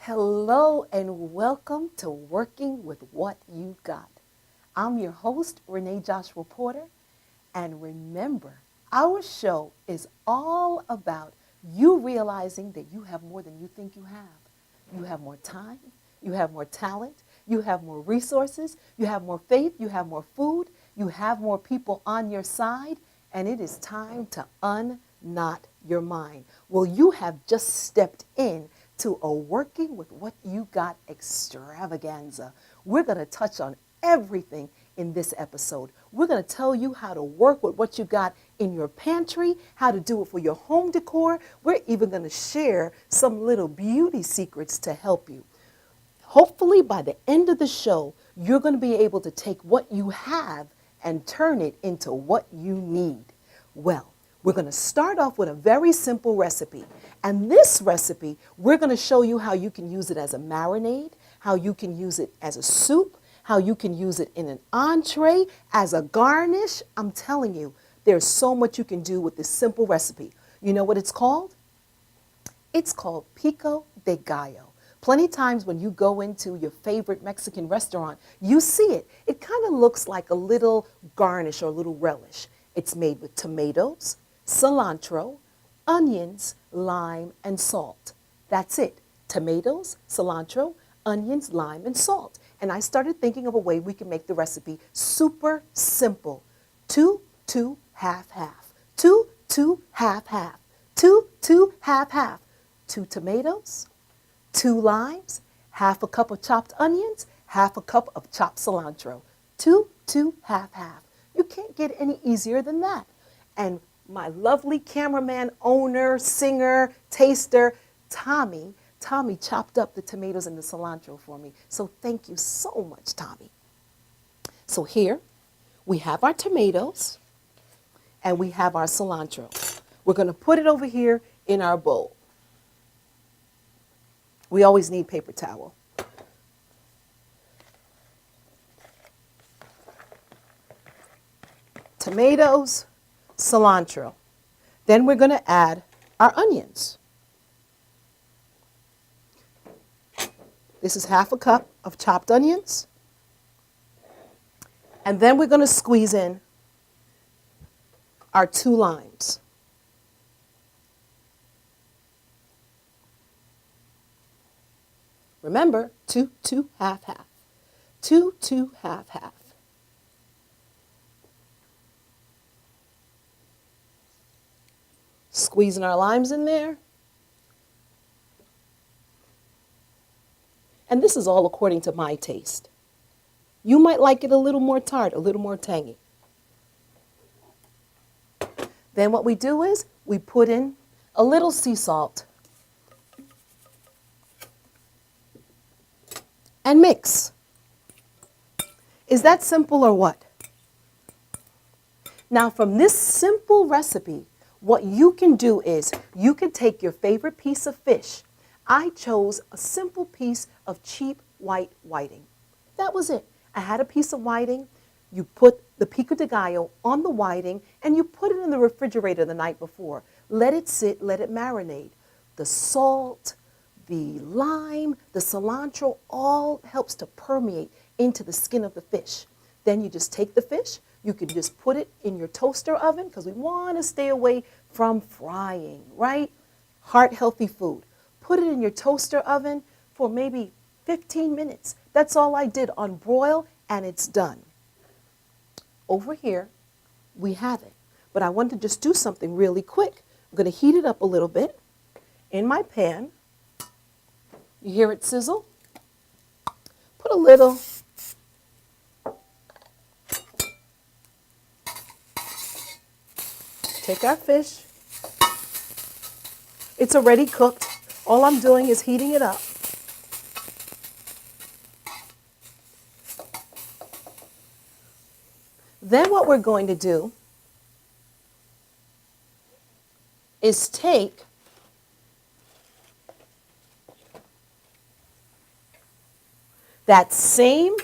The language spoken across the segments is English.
Hello and welcome to Working with What You Got. I'm your host, Renee Joshua Porter, and remember, our show is all about you realizing that you have more than you think you have. You have more time, you have more talent, you have more resources, you have more faith, you have more food, you have more people on your side, and it is time to unknot your mind. Well, you have just stepped in to a Working with What You Got extravaganza. We're going to touch on everything in this episode. We're going to tell you how to work with what you got in your pantry, how to do it for your home decor. We're even going to share some little beauty secrets to help you. Hopefully, by the end of the show, you're going to be able to take what you have and turn it into what you need. Well, we're going to start off with a very simple recipe. And this recipe, we're going to show you how you can use it as a marinade, how you can use it as a soup, how you can use it in an entree, as a garnish. I'm telling you, there's so much you can do with this simple recipe. You know what it's called? It's called pico de gallo. Plenty times when you go into your favorite Mexican restaurant, you see it. It kind of looks like a little garnish or a little relish. It's made with tomatoes, cilantro, onions, lime, and salt. That's it. Tomatoes, cilantro, onions, lime, and salt. And I started thinking of a way we can make the recipe super simple. 2, 2, half, half. 2, 2, half, half. 2, 2, half, half. 2 tomatoes, 2 limes, half a cup of chopped onions, half a cup of chopped cilantro. 2, 2, half, half. You can't get any easier than that. And my lovely cameraman, owner, singer, taster, Tommy chopped up the tomatoes and the cilantro for me. So thank you so much, Tommy. So here we have our tomatoes and we have our cilantro. We're going to put it over here in our bowl. We always need paper towel. Tomatoes, cilantro. Then we're going to add our onions. This is half a cup of chopped onions. And then we're going to squeeze in our 2 limes. Remember, 2, 2, half, half. 2, 2, half, half. Squeezing our limes in there. And this is all according to my taste. You might like it a little more tart, a little more tangy. Then what we do is we put in a little sea salt and mix. Is that simple or what? Now from this simple recipe, what you can do is you can take your favorite piece of fish. I chose a simple piece of cheap white whiting. That was it. I had a piece of whiting. You put the pico de gallo on the whiting and you put it in the refrigerator the night before. Let it sit, let it marinate. The salt, the lime, the cilantro, all helps to permeate into the skin of the fish. Then you just take the fish, you can just put it in your toaster oven because we want to stay away from frying, right? Heart-healthy food. Put it in your toaster oven for maybe 15 minutes. That's all I did on broil and it's done. Over here, we have it. But I want to just do something really quick. I'm going to heat it up a little bit in my pan. You hear it sizzle? Put a little. Take our fish. It's already cooked. All I'm doing is heating it up. Then what we're going to do is take that same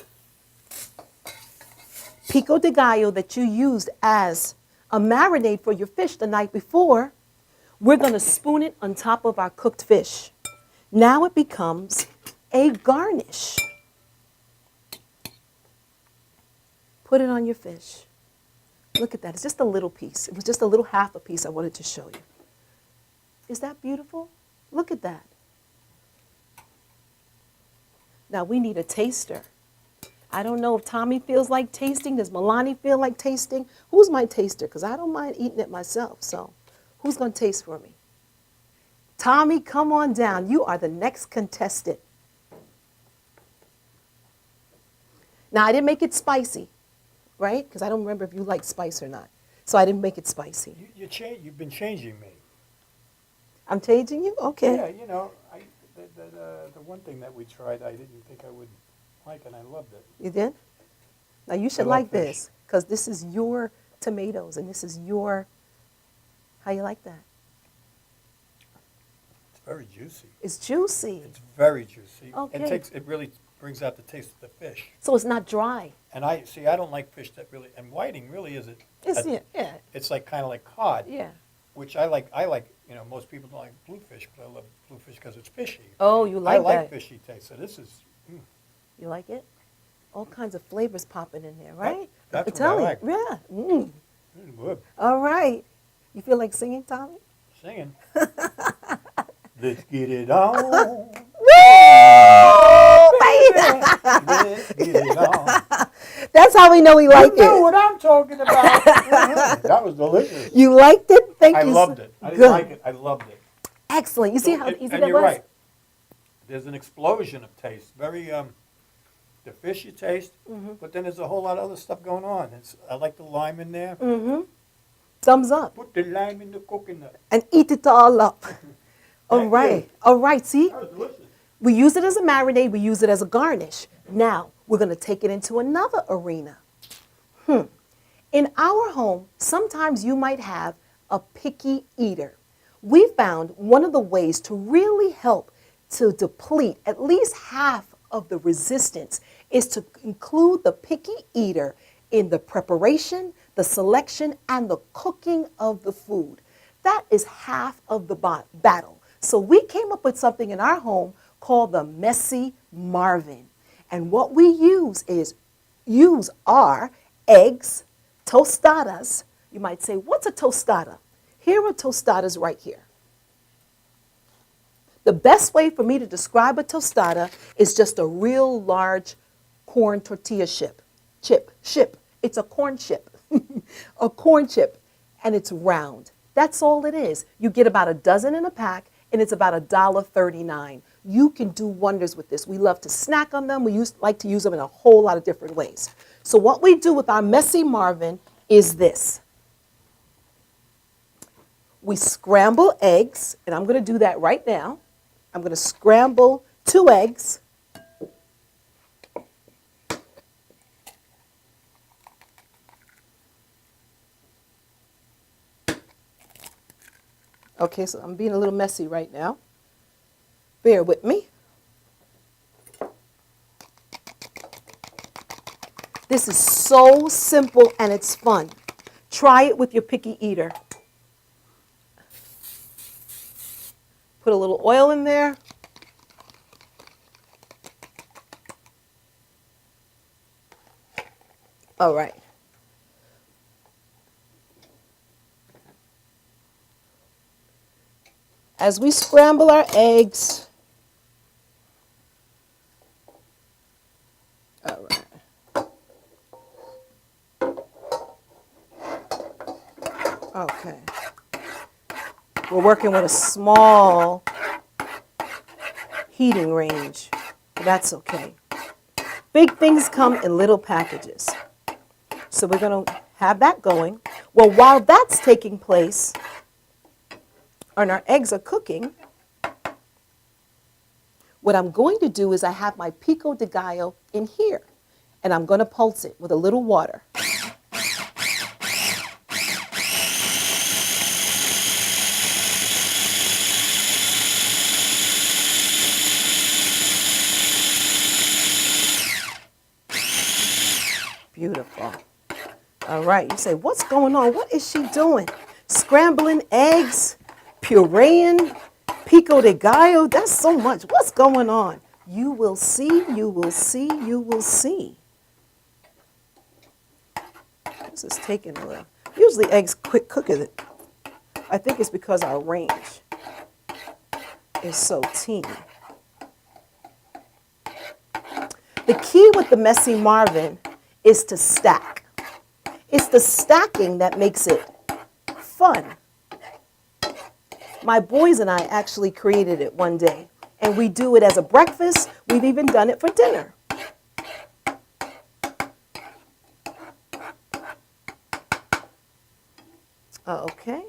pico de gallo that you used as a marinade for your fish the night before. We're going to spoon it on top of our cooked fish. Now it becomes a garnish. Put it on your fish. Look at that. It's just a little piece. It was just a little half a piece I wanted to show you. Is that beautiful? Look at that. Now we need a taster. I don't know if Tommy feels like tasting. Does Milani feel like tasting? Who's my taster? Because I don't mind eating it myself. So who's going to taste for me? Tommy, come on down. You are the next contestant. Now, I didn't make it spicy, right? Because I don't remember if you like spice or not. So I didn't make it spicy. You've been changing me. I'm changing you? Okay. Yeah, you know, the one thing that we tried, I didn't think I would like, and I loved it. You did? Now, you should like this, because this is your tomatoes, and this is your, how you like that? It's very juicy. It's juicy. It's very juicy. Okay. It really brings out the taste of the fish. So it's not dry. And I don't like fish that really, and whiting really isn't. Yeah. It's like kind of like cod. Yeah. Which I like, you know, most people don't like bluefish, but I love bluefish because it's fishy. Oh, you like that? I like fishy taste, so this is. You like it? All kinds of flavors popping in there, right? That's what I like. Yeah. Mm. Good. All right. You feel like singing, Tommy? Singing. Let's get it on. Woo! Let's get it on. That's how we know we like You know it. what I'm talking about. That was delicious. You liked it? Thank you. I loved it. I didn't Good. like it. I loved it. Excellent. You see how easy and that you're was? right. There's an explosion of taste. Very, the fish you taste, but then there's a whole lot of other stuff going on. I like the lime in there. Mm-hmm. Thumbs up. Put the lime in the coconut. And eat it all up. All Thank right. you. All right. See? That was delicious. We use it as a marinade. We use it as a garnish. Now, we're going to take it into another arena. In our home, sometimes you might have a picky eater. We found one of the ways to really help to deplete at least half of the resistance is to include the picky eater in the preparation, the selection, and the cooking of the food. That is half of the battle. So we came up with something in our home called the Messy Marvin. And what we use our eggs, tostadas. You might say, what's a tostada? Here are tostadas right here. The best way for me to describe a tostada is just a real large corn tortilla chip. It's a corn chip. A corn chip, and it's round. That's all it is. You get about a dozen in a pack, and it's about $1.39. You can do wonders with this. We love to snack on them. We like to use them in a whole lot of different ways. So what we do with our Messy Marvin is this. We scramble eggs, and I'm going to do that right now. I'm going to scramble 2 eggs. Okay, so I'm being a little messy right now. Bear with me. This is so simple and it's fun. Try it with your picky eater. Put a little oil in there. All right. As we scramble our eggs, all right. Okay. We're working with a small heating range, but that's okay. Big things come in little packages. So we're going to have that going. Well, while that's taking place, and our eggs are cooking, what I'm going to do is I have my pico de gallo in here, and I'm going to pulse it with a little water. Beautiful. All right, you say, what's going on? What is she doing? Scrambling eggs, pureeing, Pico de gallo, that's so much. What's going on? You will see, you will see, you will see. This is taking a while. Usually eggs quick cooking it. I think it's because our range is so teeny. The key with the Messy Marvin is to stack. It's the stacking that makes it fun. My boys and I actually created it one day, and we do it as a breakfast. We've even done it for dinner. Okay.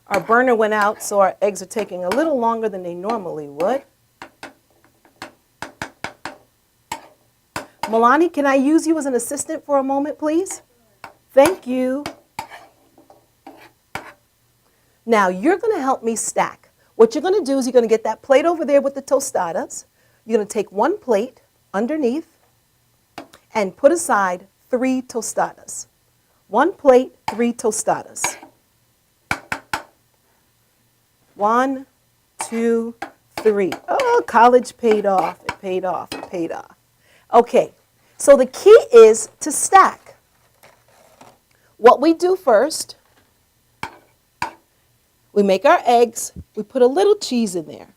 Our burner went out, so our eggs are taking a little longer than they normally would. Milani, can I use you as an assistant for a moment, please? Thank you. Now, you're going to help me stack. What you're going to do is you're going to get that plate over there with the tostadas. You're going to take one plate underneath and put aside 3 tostadas. 1 plate, 3 tostadas. 1, 2, 3. Oh, college paid off. It paid off. It paid off. Okay, so the key is to stack. What we do first, we make our eggs. We put a little cheese in there.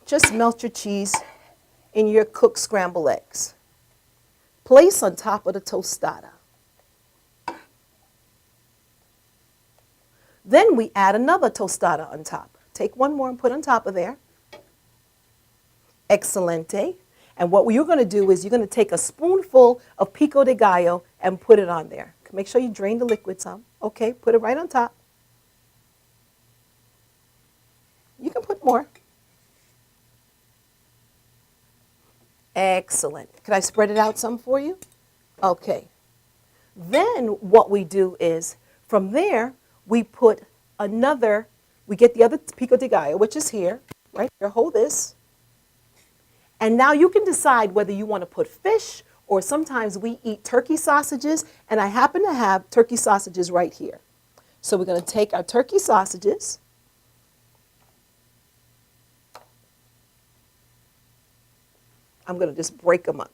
Just melt your cheese in your cooked scrambled eggs. Place on top of the tostada. Then we add another tostada on top. Take one more and put on top of there. Excelente. And what you're going to do is you're going to take a spoonful of pico de gallo and put it on there. Make sure you drain the liquid some. Okay, put it right on top. You can put more. Excellent. Can I spread it out some for you? Okay. Then what we do is from there, we put another, we get the other pico de gallo, which is here, right here. Hold this. And now you can decide whether you want to put fish or sometimes we eat turkey sausages, and I happen to have turkey sausages right here. So we're going to take our turkey sausages. I'm going to just break them up.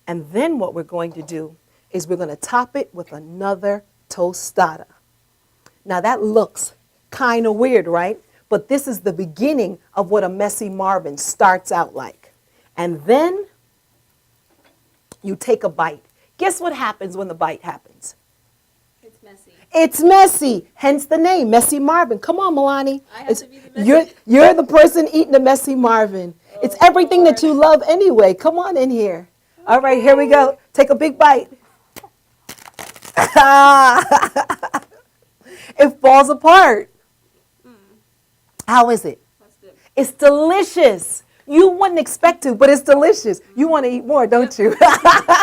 And then what we're going to do is we're going to top it with another tostada. Now that looks kind of weird, right? But this is the beginning of what a Messy Marvin starts out like. And then you take a bite. Guess what happens when the bite happens? It's messy. It's messy, hence the name, Messy Marvin. Come on, Milani. I have to be the messy. You're the person eating the Messy Marvin. Oh, it's everything Lord. that you love anyway. Come on in here. Okay. All right, here we go. Take a big bite. It falls apart. How is it? That's good. It's delicious. You wouldn't expect to, but it's delicious. You want to eat more, don't you?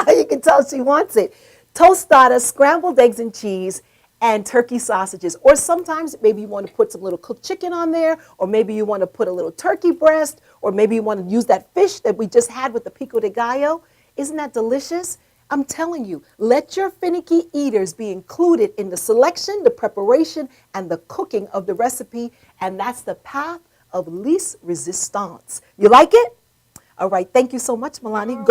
You can tell she wants it. Tostadas, scrambled eggs and cheese, and turkey sausages. Or sometimes maybe you want to put some little cooked chicken on there, or maybe you want to put a little turkey breast, or maybe you want to use that fish that we just had with the pico de gallo. Isn't that delicious? I'm telling you, let your finicky eaters be included in the selection, the preparation, and the cooking of the recipe, and that's the path of least resistance. You like it? All right, thank you so much, Milani.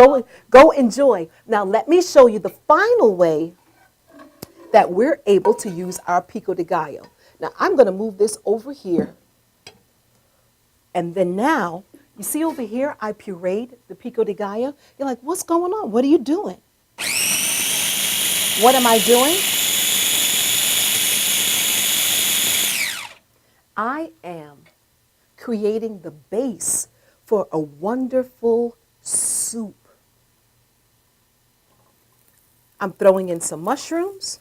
Go enjoy. Now let me show you the final way that we're able to use our pico de gallo. Now I'm going to move this over here. And then now, you see over here, I pureed the pico de gallo. You're like, what's going on? What are you doing? What am I doing? I am creating the base for a wonderful soup. I'm throwing in some mushrooms.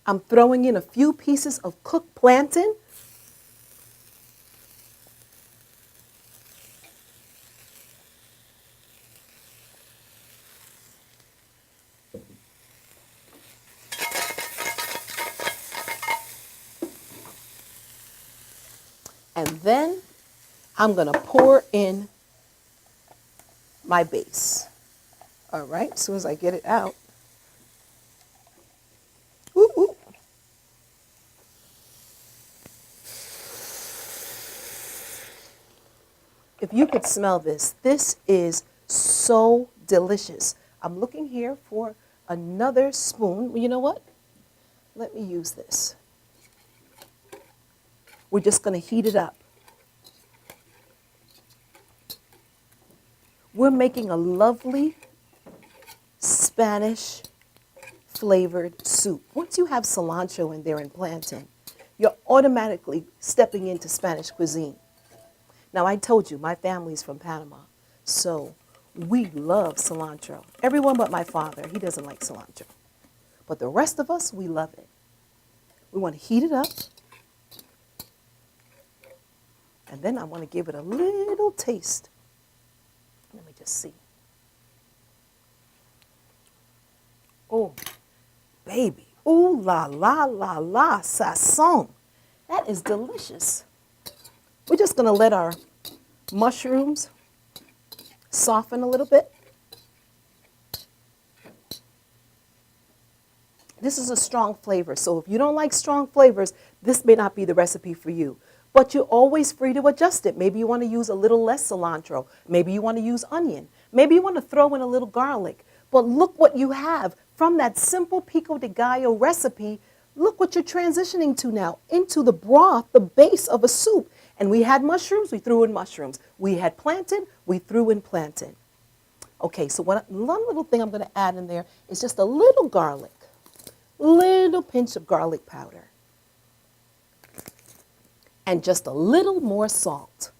I'm throwing in a few pieces of cooked plantain. And then I'm going to pour in my base. All right, as soon as I get it out. Ooh, ooh. If you could smell this, this is so delicious. I'm looking here for another spoon. Well, you know what? Let me use this. We're just going to heat it up. We're making a lovely Spanish flavored soup. Once you have cilantro in there and plantain, you're automatically stepping into Spanish cuisine. Now, I told you, my family's from Panama, so we love cilantro. Everyone but my father, he doesn't like cilantro. But the rest of us, we love it. We want to heat it up. And then I want to give it a little taste. Let me just see. Oh, baby. Ooh la la la la, sazon. That is delicious. We're just going to let our mushrooms soften a little bit. This is a strong flavor, so if you don't like strong flavors, this may not be the recipe for you. But you're always free to adjust it. Maybe you want to use a little less cilantro. Maybe you want to use onion. Maybe you want to throw in a little garlic. But look what you have from that simple pico de gallo recipe. Look what you're transitioning to now, into the broth, the base of a soup. And we had mushrooms, we threw in mushrooms. We had plantain, we threw in plantain. Okay, so one little thing I'm going to add in there is just a little garlic, little pinch of garlic powder, and just a little more salt.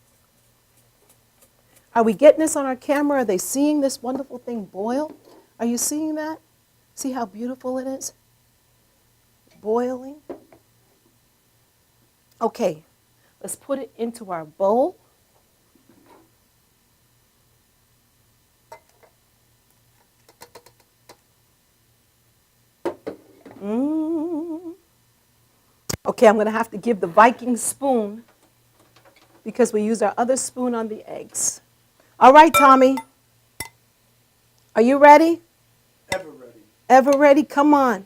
Are we getting this on our camera? Are they seeing this wonderful thing boil? Are you seeing that? See how beautiful it is? Boiling. Okay, let's put it into our bowl. Okay, I'm going to have to give the Viking spoon because we used our other spoon on the eggs. All right, Tommy. Are you ready? Ever ready. Ever ready? Come on.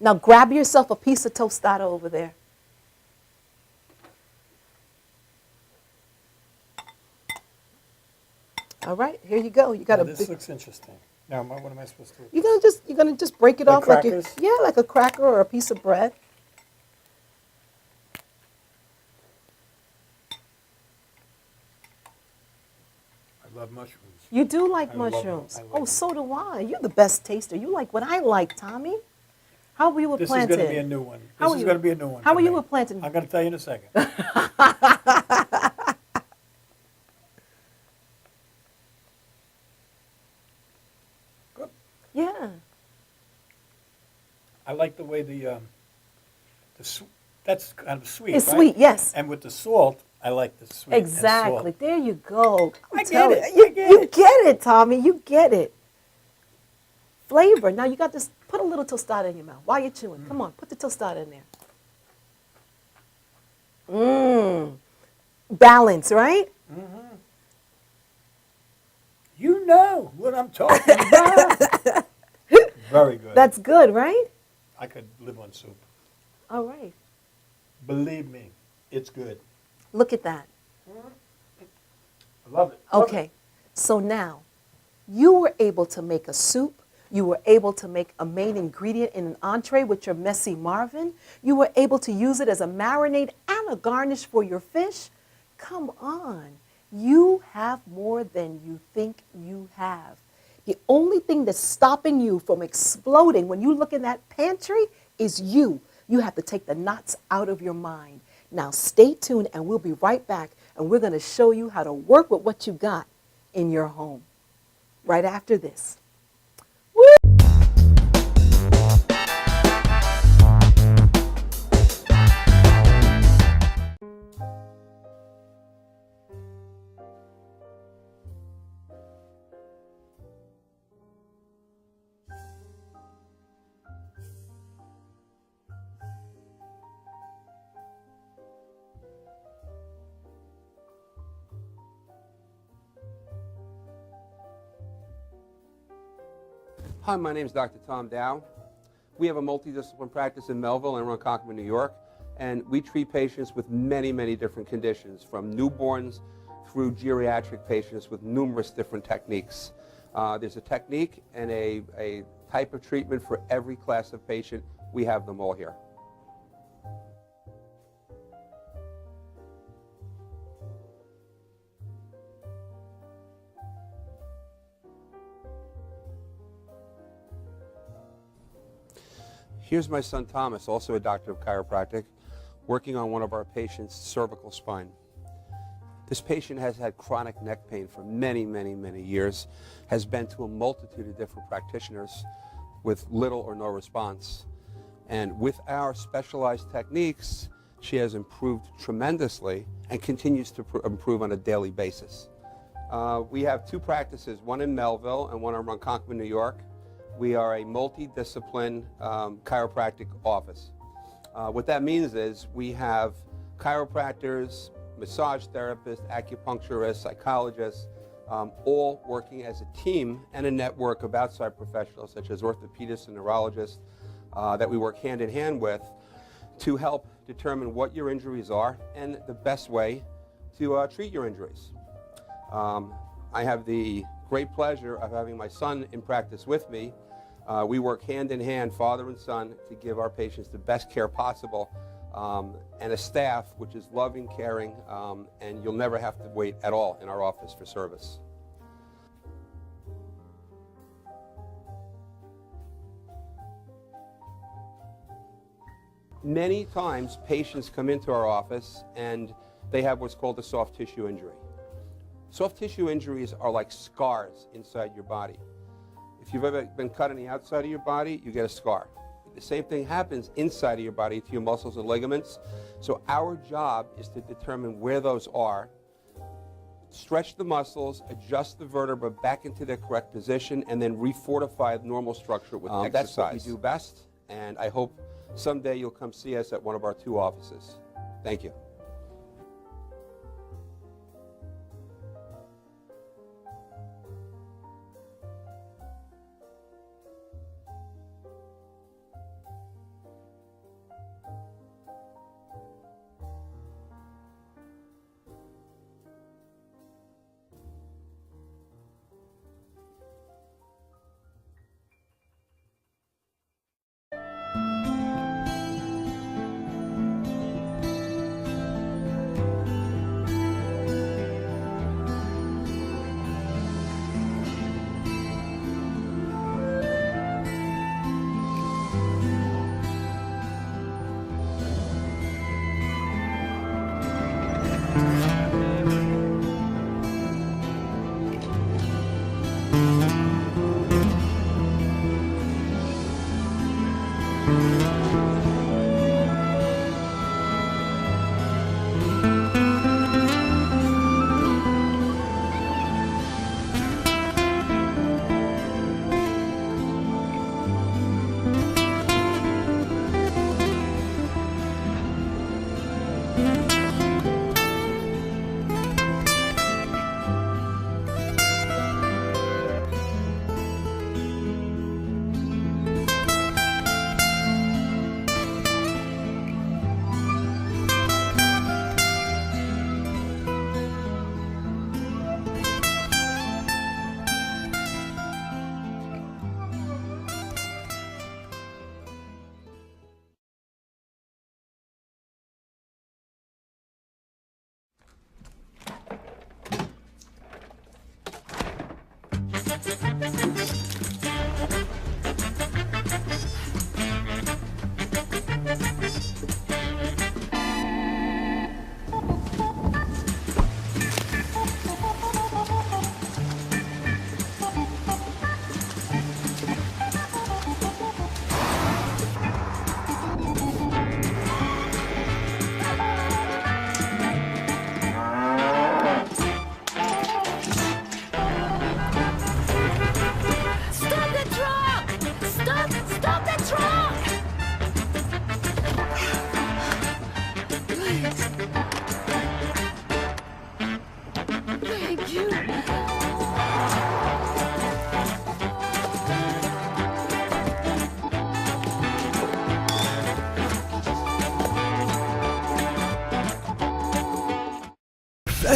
Now grab yourself a piece of tostada over there. All right, here you go. You got Now, a this big, looks interesting. Now, what am I supposed to do? you're gonna just break it Like off like crackers? like a cracker or a piece of bread. I love mushrooms. You do like I love them. mushrooms. I love Oh, them. so do I. You're the best taster. You like what I like, Tommy. How were you with This plantain? is going to be a new one. How This are is you? going to be a new one. How for are you me. with plantain? I'm going to tell you in a second. Good. Yeah. I like the way that's kind of sweet. It's right? sweet, yes. And with the salt, I like the sweet. and Exactly. salt. There you go. I'm I get telling it. You, I get you it. get it, Tommy. You get it. Flavor. Now you got this. Put a little tostada in your mouth while you're chewing. Come on, put the tostada in there. Mmm. Balance, right? You know what I'm talking about. Very good. That's good, right? I could live on soup. All right. Believe me, it's good. Look at that. I love it. Love Okay. So now you were able to make a soup. You were able to make a main ingredient in an entree with your messy Marvin. You were able to use it as a marinade and a garnish for your fish. Come on. You have more than you think you have. The only thing that's stopping you from exploding when you look in that pantry is you. You have to take the knots out of your mind. Now stay tuned and we'll be right back and we're going to show you how to work with what you got in your home right after this. Hi, my name is Dr. Tom Dow. We have a multidiscipline practice in Melville and Ronkonkoma, New York, and we treat patients with many, many different conditions, from newborns through geriatric patients with numerous different techniques. There's a technique and a type of treatment for every class of patient. We have them all here. Here's my son Thomas, also a doctor of chiropractic, working on one of our patients' cervical spine. This patient has had chronic neck pain for many, many, many years, has been to a multitude of different practitioners with little or no response. And with our specialized techniques, she has improved tremendously and continues to improve on a daily basis. We have two practices, one in Melville and one in Ronkonkoma, New York. We are a multidiscipline chiropractic office. What that means is we have chiropractors, massage therapists, acupuncturists, psychologists, all working as a team and a network of outside professionals such as orthopedists and neurologists that we work hand in hand with to help determine what your injuries are and the best way to treat your injuries. I have the great pleasure of having my son in practice with me. We work hand in hand, father and son, to give our patients the best care possible, and a staff which is loving, caring, and you'll never have to wait at all in our office for service. Many times patients come into our office and they have what's called a soft tissue injury. Soft tissue injuries are like scars inside your body. If you've ever been cut on the outside of your body, you get a scar. The same thing happens inside of your body to your muscles and ligaments. So our job is to determine where those are, stretch the muscles, adjust the vertebra back into their correct position, and then refortify the normal structure with exercise. That's what we do best, and I hope someday you'll come see us at one of our two offices. Thank you.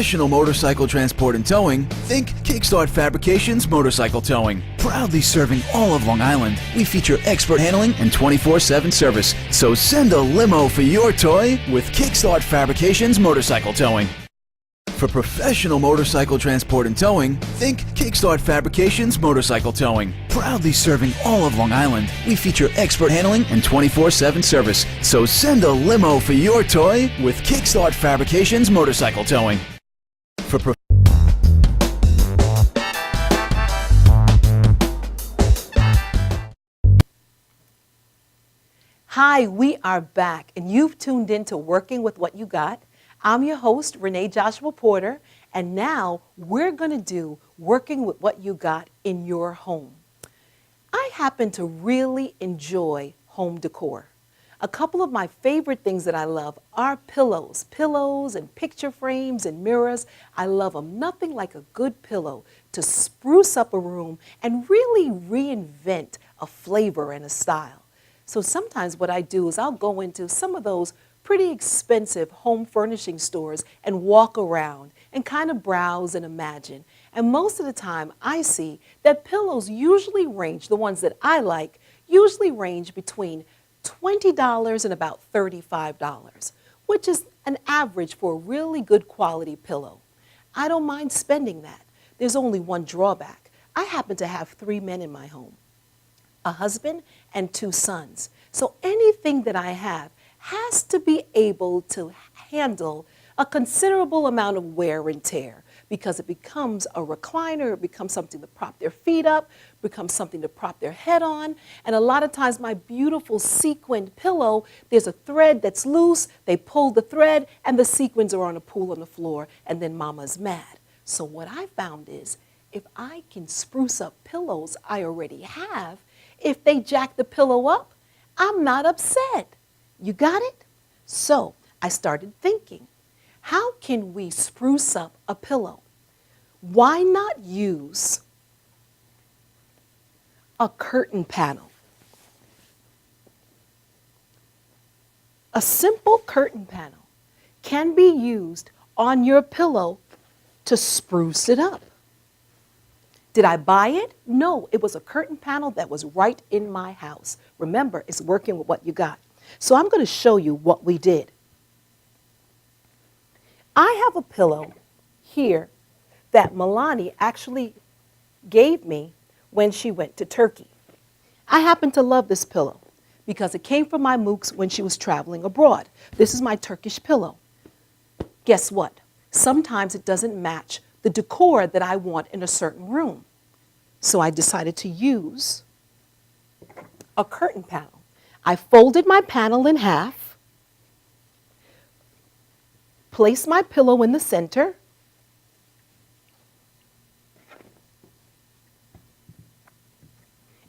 professional motorcycle transport and towing, think Kickstart Fabrications Motorcycle Towing. Proudly serving all of Long Island, we feature expert handling and 24/7 service. So send a limo for your toy with Kickstart Fabrications Motorcycle Towing. For professional motorcycle transport and towing, think Kickstart Fabrications Motorcycle Towing. Proudly serving all of Long Island, we feature expert handling and 24/7 service. So send a limo for your toy with Kickstart Fabrications Motorcycle Towing. For Hi, we are back, and you've tuned in to Working with What You Got. I'm your host, Renee Joshua Porter, and now we're going to do Working with What You Got in your home. I happen to really enjoy home decor. A couple of my favorite things that I love are pillows and picture frames and mirrors. I love them. Nothing like a good pillow to spruce up a room and really reinvent a flavor and a style. So sometimes what I do is I'll go into some of those pretty expensive home furnishing stores and walk around and kind of browse and imagine. And most of the time I see that pillows usually range, the ones that I like, usually range between $20 and about $35, which is an average for a really good quality pillow. I don't mind spending that. There's only one drawback. I happen to have 3 men in my home, a husband and 2 sons. So anything that I have has to be able to handle a considerable amount of wear and tear because it becomes a recliner, it becomes something to prop their feet up, becomes something to prop their head on. And a lot of times my beautiful sequined pillow, there's a thread that's loose, they pull the thread and the sequins are on a pool on the floor and then mama's mad. So what I found is if I can spruce up pillows I already have, if they jack the pillow up, I'm not upset. You got it? So I started thinking, how can we spruce up a pillow? Why not use a curtain panel? A simple curtain panel can be used on your pillow to spruce it up. Did I buy it? No, it was a curtain panel that was right in my house. Remember, it's working with what you got. So I'm going to show you what we did. I have a pillow here that Milani actually gave me when she went to Turkey. I happen to love this pillow because it came from my mooks when she was traveling abroad. This is my Turkish pillow. Guess what? Sometimes it doesn't match the decor that I want in a certain room. So I decided to use a curtain panel. I folded my panel in half, placed my pillow in the center,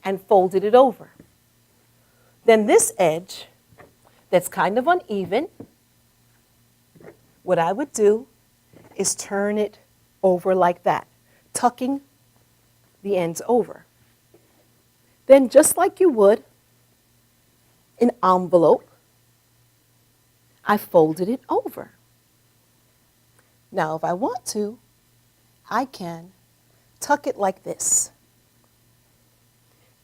and folded it over. Then this edge that's kind of uneven, what I would do is turn it over like that, tucking the ends over. Then just like you would an envelope, I folded it over. Now if I want to, I can tuck it like this.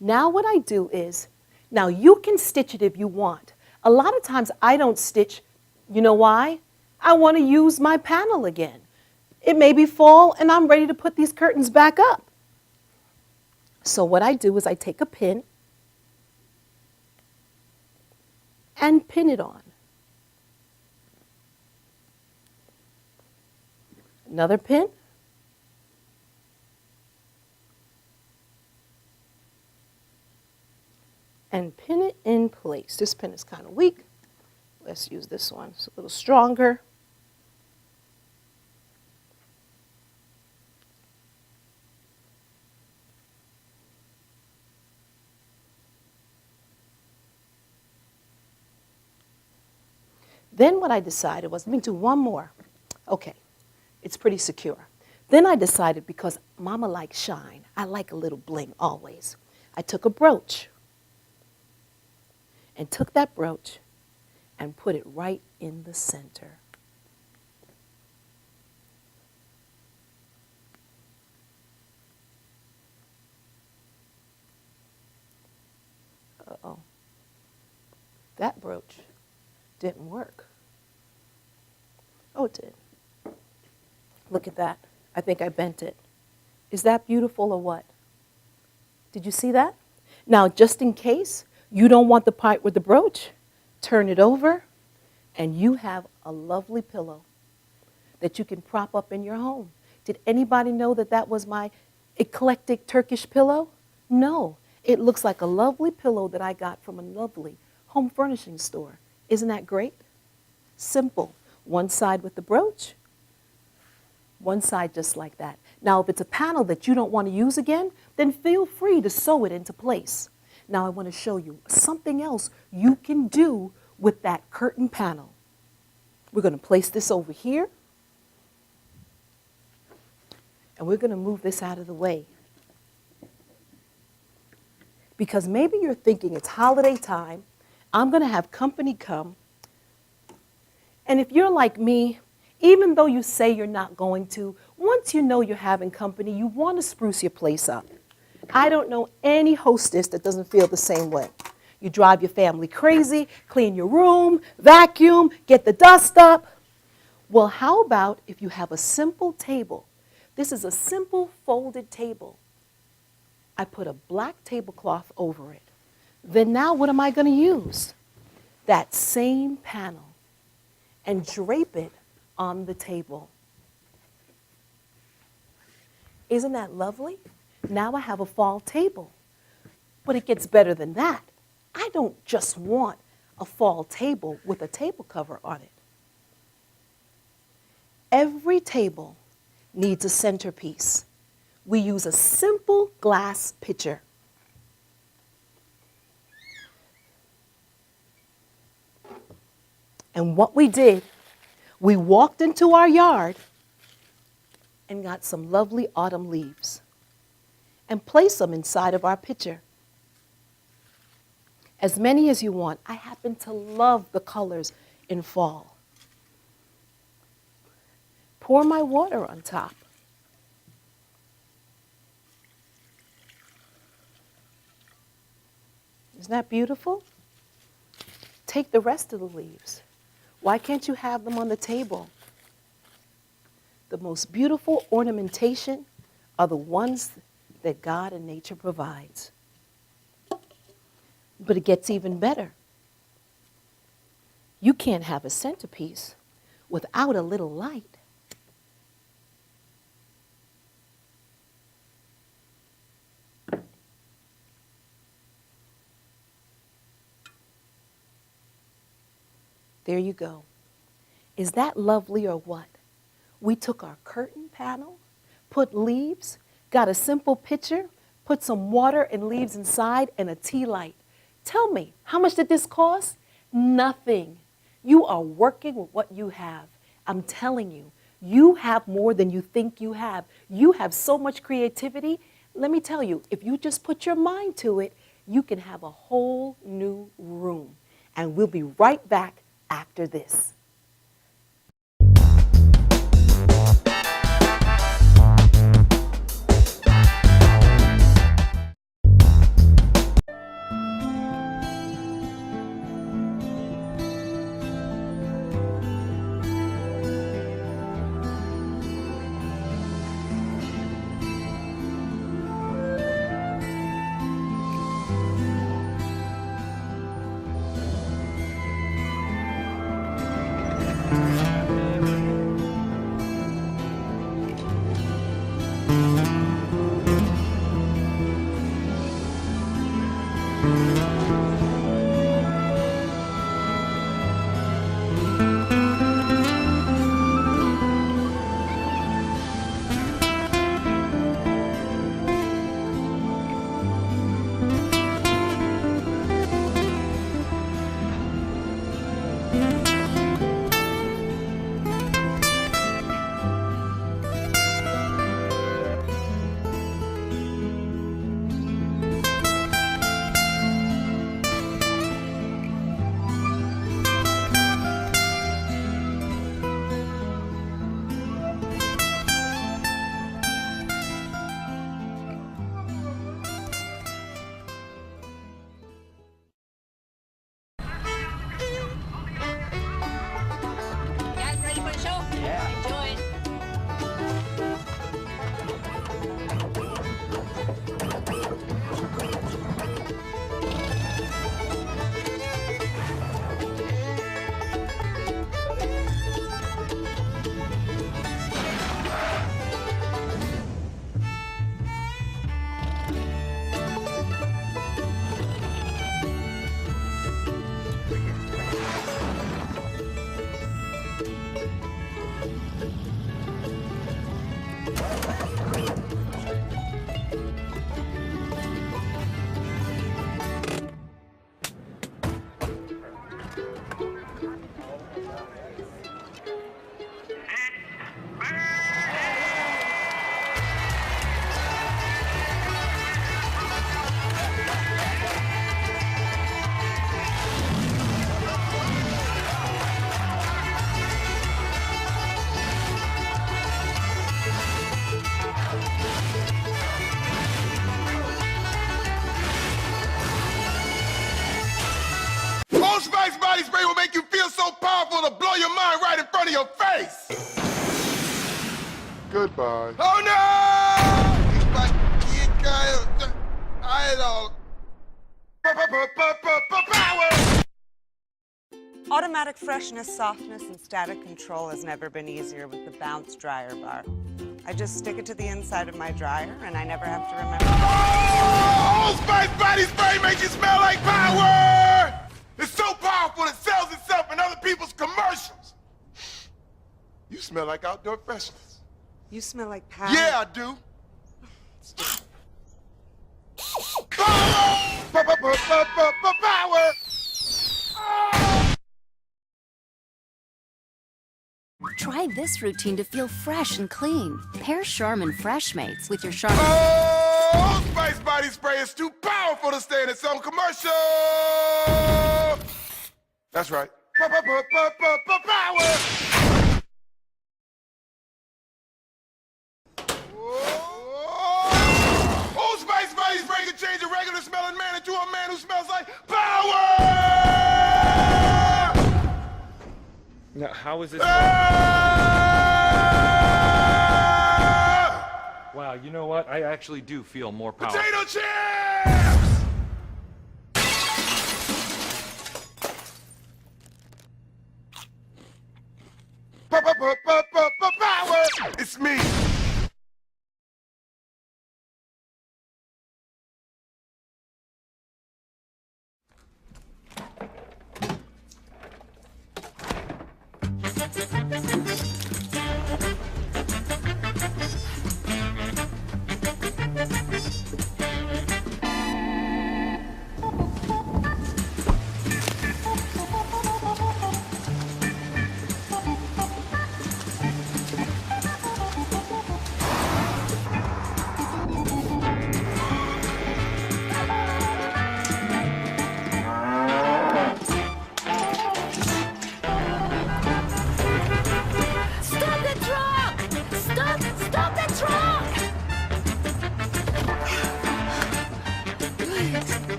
Now what I do is, now you can stitch it if you want. A lot of times I don't stitch, you know why? I want to use my panel again. It may be fall and I'm ready to put these curtains back up. So what I do is I take a pin and pin it on. Another pin. And pin it in place. This pin is kind of weak. Let's use this one. It's a little stronger. Then what I decided was, let me do one more. Okay, it's pretty secure. Then I decided, because Mama likes shine, I like a little bling always. I took a brooch and took that brooch and put it right in the center. Uh-oh. That brooch didn't work. Oh, it did. Look at that. I think I bent it. Is that beautiful or what? Did you see that? Now, just in case you don't want the part with the brooch, turn it over, and you have a lovely pillow that you can prop up in your home. Did anybody know that that was my eclectic Turkish pillow? No. It looks like a lovely pillow that I got from a lovely home furnishing store. Isn't that great? Simple. One side with the brooch, one side just like that. Now, if it's a panel that you don't want to use again, then feel free to sew it into place. Now, I want to show you something else you can do with that curtain panel. We're going to place this over here, and we're going to move this out of the way. Because maybe you're thinking it's holiday time, I'm going to have company come, and if you're like me, even though you say you're not going to, once you know you're having company, you want to spruce your place up. I don't know any hostess that doesn't feel the same way. You drive your family crazy, clean your room, vacuum, get the dust up. Well, how about if you have a simple table? This is a simple folded table. I put a black tablecloth over it. Then now what am I going to use? That same panel and drape it on the table. Isn't that lovely? Now I have a fall table. But it gets better than that. I don't just want a fall table with a table cover on it. Every table needs a centerpiece. We use a simple glass pitcher. And what we did, we walked into our yard and got some lovely autumn leaves and placed them inside of our pitcher. As many as you want. I happen to love the colors in fall. Pour my water on top. Isn't that beautiful? Take the rest of the leaves. Why can't you have them on the table? The most beautiful ornamentation are the ones that God and nature provides. But it gets even better. You can't have a centerpiece without a little light. There you go. Is that lovely or what? We took our curtain panel, put leaves, got a simple pitcher, put some water and leaves inside, and a tea light. Tell me, how much did this cost? Nothing. You are working with what you have. I'm telling you, you have more than you think you have. You have so much creativity. Let me tell you, if you just put your mind to it, you can have a whole new room. And we'll be right back after this. Old Spice body spray will make you feel so powerful to blow your mind right in front of your face. Goodbye. Oh no! It's like I don't. Power. Automatic freshness, softness, and static control has never been easier with the Bounce Dryer Bar. I just stick it to the inside of my dryer, and I never have to remember. Oh, Old Spice body spray makes you smell like power! It's so powerful it sells itself in other people's commercials. You smell like outdoor freshness. You smell like power. Yeah, I do. Power! Try this routine to feel fresh and clean. Pair Charmin Fresh Mates with your Charmin. Oh, Old Spice body spray is too powerful to stay in its own commercial. That's right. Power. Old Spice body spray can change a regular smelling man into a man who smells like power. Now, how is this? Wow, you know what? I actually do feel more powerful. Potato chips! Power! It's me.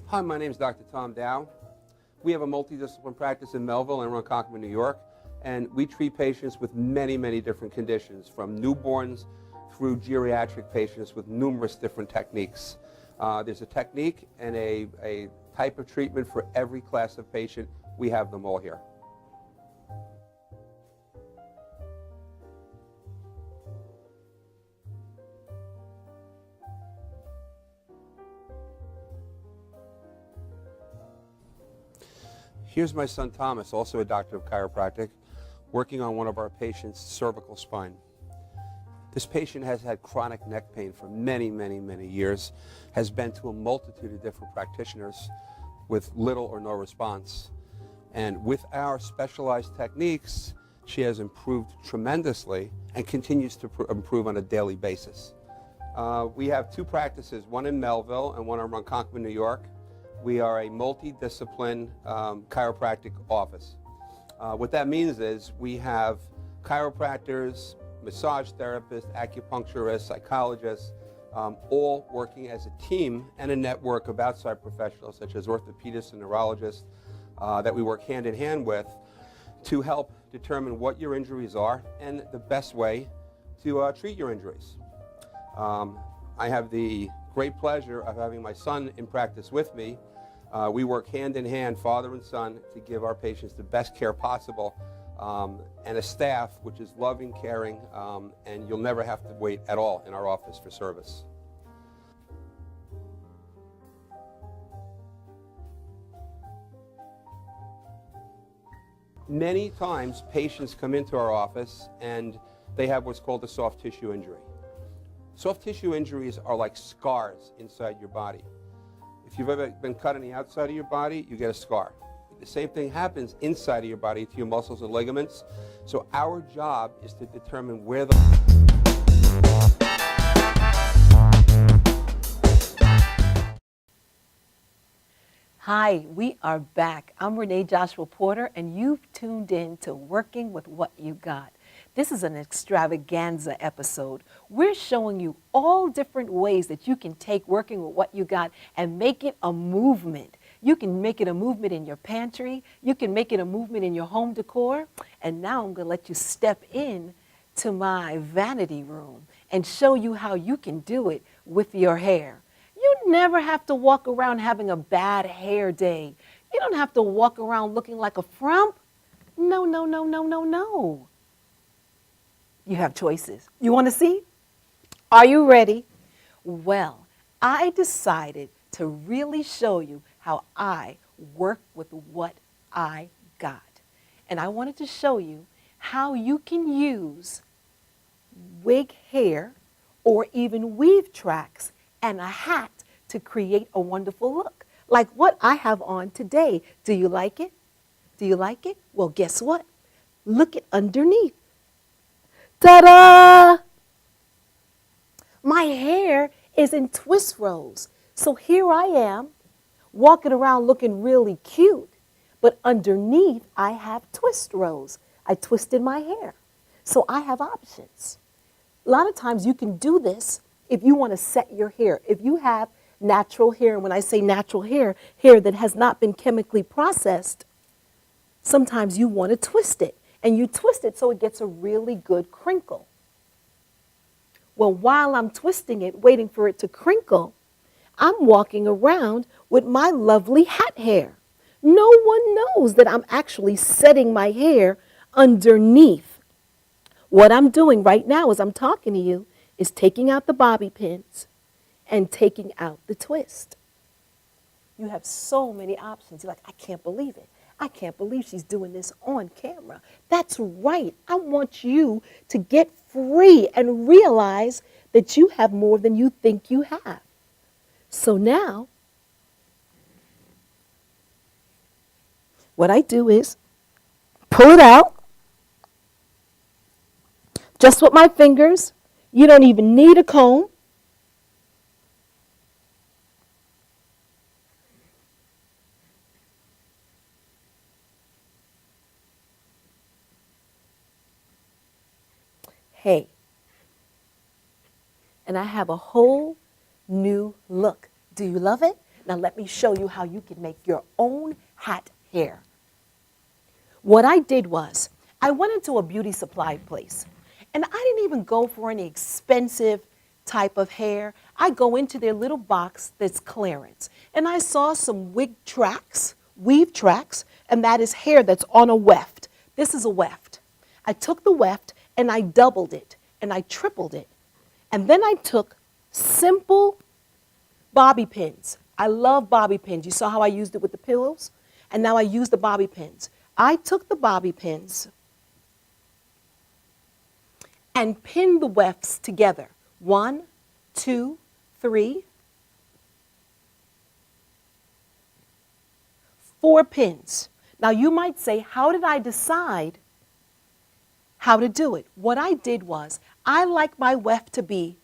Hi, my name is Dr. Tom Dow. We have a multidisciplinary practice in Melville and Ronkonkoma, New York, and we treat patients with many, many different conditions, from newborns through geriatric patients with numerous different techniques. There's a technique and a type of treatment for every class of patient. We have them all here. Here's my son Thomas, also a doctor of chiropractic, working on one of our patients' cervical spine. This patient has had chronic neck pain for many, many, many years, has been to a multitude of different practitioners with little or no response. And with our specialized techniques, she has improved tremendously and continues to improve on a daily basis. We have two practices, one in Melville and one in Ronkonkoma, New York. We are a multidiscipline chiropractic office. What that means is we have chiropractors, massage therapists, acupuncturists, psychologists, all working as a team and a network of outside professionals such as orthopedists and neurologists that we work hand in hand with to help determine what your injuries are and the best way to treat your injuries. I have the great pleasure of having my son in practice with me. We work hand in hand, father and son, to give our patients the best care possible, and a staff which is loving, caring, and you'll never have to wait at all in our office for service. Many times patients come into our office and they have what's called a soft tissue injury. Soft tissue injuries are like scars inside your body. If you've ever been cut on the outside of your body, you get a scar. The same thing happens inside of your body to your muscles and ligaments. So our job is to determine where the... Hi, we are back. I'm Renee Joshua Porter, and you've tuned in to Working with What You Got. This is an extravaganza episode. We're showing you all different ways that you can take working with what you got and make it a movement. You can make it a movement in your pantry. You can make it a movement in your home decor. And now I'm going to let you step in to my vanity room and show you how you can do it with your hair. You never have to walk around having a bad hair day. You don't have to walk around looking like a frump. No, no, no, no, no, no. You have choices. You want to see? Are you ready? Well, I decided to really show you how I work with what I got. And I wanted to show you how you can use wig hair or even weave tracks and a hat to create a wonderful look, like what I have on today. Do you like it? Do you like it? Well, guess what? Look at underneath. Ta-da! My hair is in twist rows. So here I am, walking around looking really cute, but underneath I have twist rows. I twisted my hair. So I have options. A lot of times you can do this if you want to set your hair. If you have natural hair, and when I say natural hair, hair that has not been chemically processed, sometimes you want to twist it. And you twist it so it gets a really good crinkle. Well, while I'm twisting it, waiting for it to crinkle, I'm walking around with my lovely hat hair. No one knows that I'm actually setting my hair underneath. What I'm doing right now as I'm talking to you is taking out the bobby pins and taking out the twist. You have so many options. You're like, I can't believe it. I can't believe she's doing this on camera. That's right. I want you to get free and realize that you have more than you think you have. So now, what I do is pull it out, just with my fingers. You don't even need a comb. Hey, and I have a whole new look. Do you love it? Now let me show you how you can make your own hat hair. What I did was, I went into a beauty supply place, and I didn't even go for any expensive type of hair. I go into their little box that's clearance, and I saw some wig tracks, weave tracks, and that is hair that's on a weft. This is a weft. I took the weft and I doubled it and I tripled it. And then I took simple bobby pins. I love bobby pins. You saw how I used it with the pillows? And now I use the bobby pins. I took the bobby pins and pinned the wefts together. 1, 2, 3, 4 pins. Now you might say, how did I decide how to do it? What I did was, I like my weft to be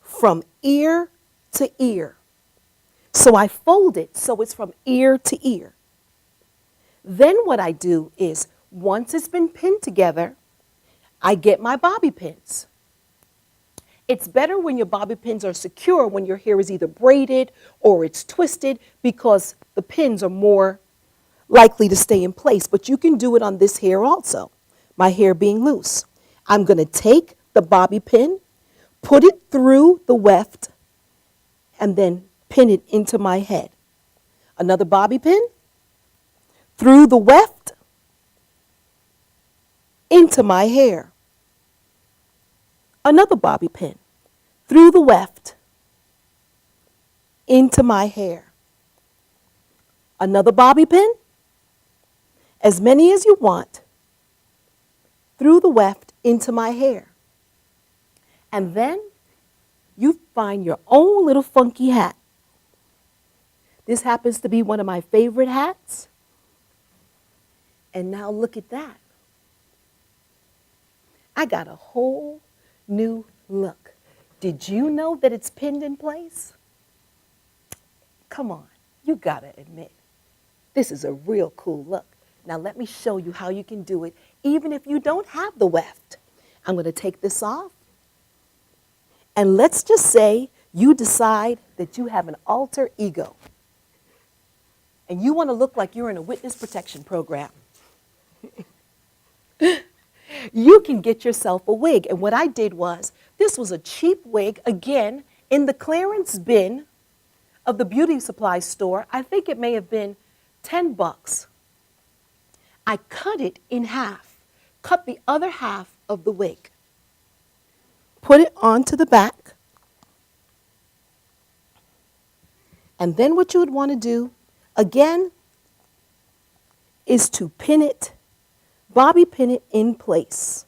from ear to ear. So I fold it so it's from ear to ear. Then what I do is, once it's been pinned together, I get my bobby pins. It's better when your bobby pins are secure, when your hair is either braided or it's twisted, because the pins are more likely to stay in place. But you can do it on this hair also, my hair being loose. I'm going to take the bobby pin, put it through the weft, and then pin it into my head. Another bobby pin, through the weft, into my hair. Another bobby pin, through the weft, into my hair. Another bobby pin, as many as you want, through the weft into my hair. And then you find your own little funky hat. This happens to be one of my favorite hats. And now look at that. I got a whole new look. Did you know that it's pinned in place? Come on, you gotta admit, this is a real cool look. Now let me show you how you can do it even if you don't have the weft. I'm gonna take this off. And let's just say you decide that you have an alter ego. And you wanna look like you're in a witness protection program. You can get yourself a wig. And what I did was, this was a cheap wig, again, in the clearance bin of the beauty supply store. I think it may have been $10. I cut it in half, cut the other half of the wig, put it onto the back, and then what you would want to do, again, is to pin it, bobby pin it in place.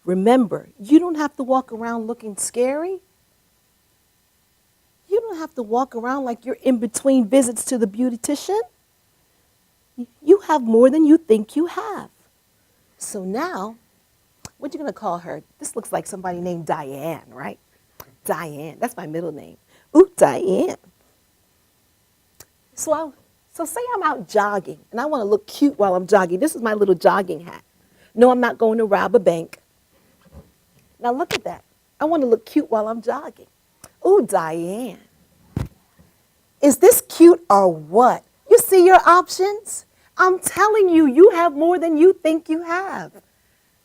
Remember, you don't have to walk around looking scary. You don't have to walk around like you're in between visits to the beautician. You have more than you think you have. So now, what you gonna call her? This looks like somebody named Diane, right? Diane, that's my middle name. Ooh, Diane. So say I'm out jogging and I wanna look cute while I'm jogging. This is my little jogging hat. No, I'm not going to rob a bank. Now look at that. I wanna look cute while I'm jogging. Ooh, Diane. Is this cute or what? You see your options? I'm telling you, you have more than you think you have.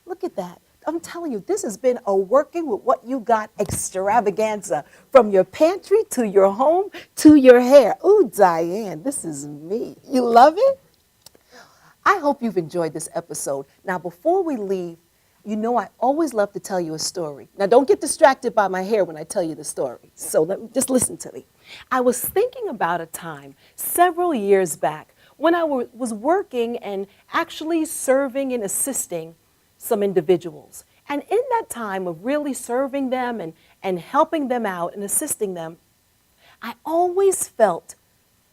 Look at that. I'm telling you, this has been a working with what you got extravaganza, from your pantry to your home to your hair. Ooh, Diane, this is me. You love it? I hope you've enjoyed this episode. Now, before we leave, you know I always love to tell you a story. Now, don't get distracted by my hair when I tell you the story. So just listen to me. I was thinking about a time several years back when I was working and actually serving and assisting some individuals. And in that time of really serving them and helping them out and assisting them, I always felt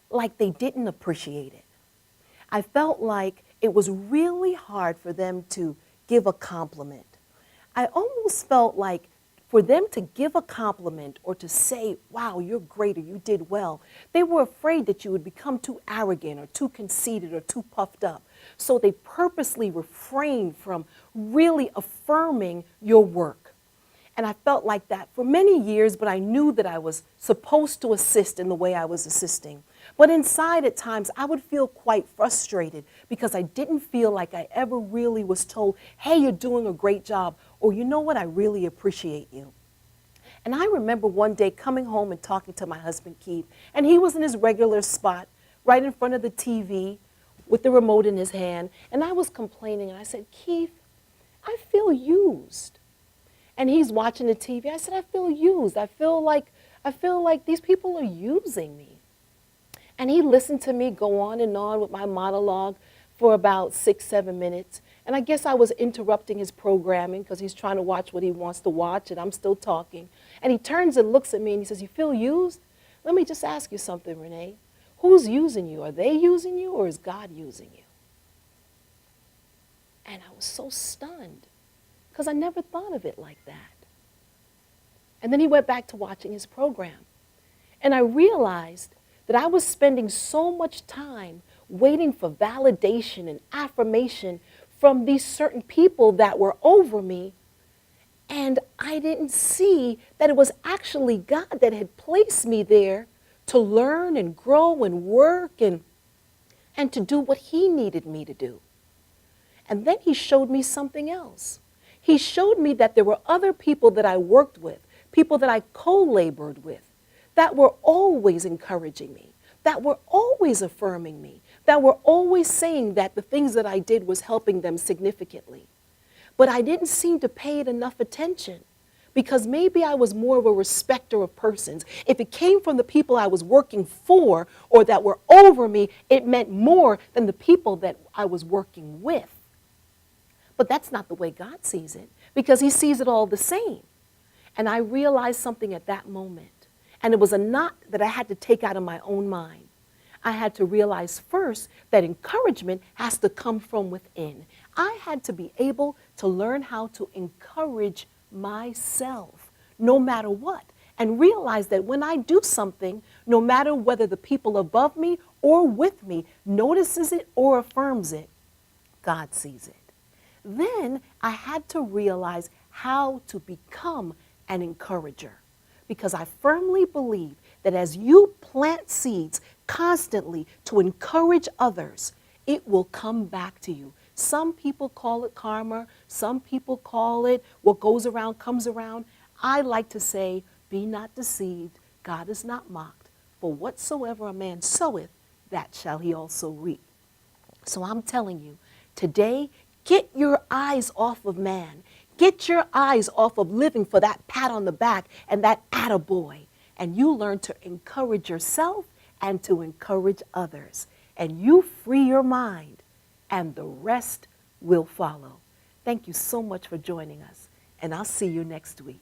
like they didn't appreciate it. I felt like it was really hard for them to give a compliment. I almost felt like for them to give a compliment or to say, wow, you're great or you did well, they were afraid that you would become too arrogant or too conceited or too puffed up. So they purposely refrained from really affirming your work. And I felt like that for many years, but I knew that I was supposed to assist in the way I was assisting. But inside at times, I would feel quite frustrated because I didn't feel like I ever really was told, hey, you're doing a great job, or you know what, I really appreciate you. And I remember one day coming home and talking to my husband, Keith, and he was in his regular spot right in front of the TV with the remote in his hand, and I was complaining, and I said, Keith, I feel used. And he's watching the TV. I said, I feel used. I feel like these people are using me. And he listened to me go on and on with my monologue for about 6-7 minutes. And I guess I was interrupting his programming because he's trying to watch what he wants to watch, and I'm still talking. And he turns and looks at me and he says, you feel used? Let me just ask you something, Renee. Who's using you? Are they using you, or is God using you? And I was so stunned because I never thought of it like that. And then he went back to watching his program. And I realized that I was spending so much time waiting for validation and affirmation from these certain people that were over me. And I didn't see that it was actually God that had placed me there to learn and grow and work and to do what he needed me to do. And then he showed me something else. He showed me that there were other people that I worked with, people that I co-labored with, that were always encouraging me, that were always affirming me, that were always saying that the things that I did was helping them significantly. But I didn't seem to pay it enough attention because maybe I was more of a respecter of persons. If it came from the people I was working for or that were over me, it meant more than the people that I was working with. But that's not the way God sees it, because he sees it all the same. And I realized something at that moment. And it was a knot that I had to take out of my own mind. I had to realize first that encouragement has to come from within. I had to be able to learn how to encourage myself, no matter what, and realize that when I do something, no matter whether the people above me or with me notices it or affirms it, God sees it. Then I had to realize how to become an encourager, because I firmly believe that as you plant seeds constantly to encourage others, it will come back to you. Some people call it karma. Some people call it what goes around comes around. I like to say, be not deceived. God is not mocked. For whatsoever a man soweth, that shall he also reap. So I'm telling you, today, get your eyes off of man. Get your eyes off of living for that pat on the back and that attaboy. And you learn to encourage yourself and to encourage others. And you free your mind, and the rest will follow. Thank you so much for joining us, and I'll see you next week.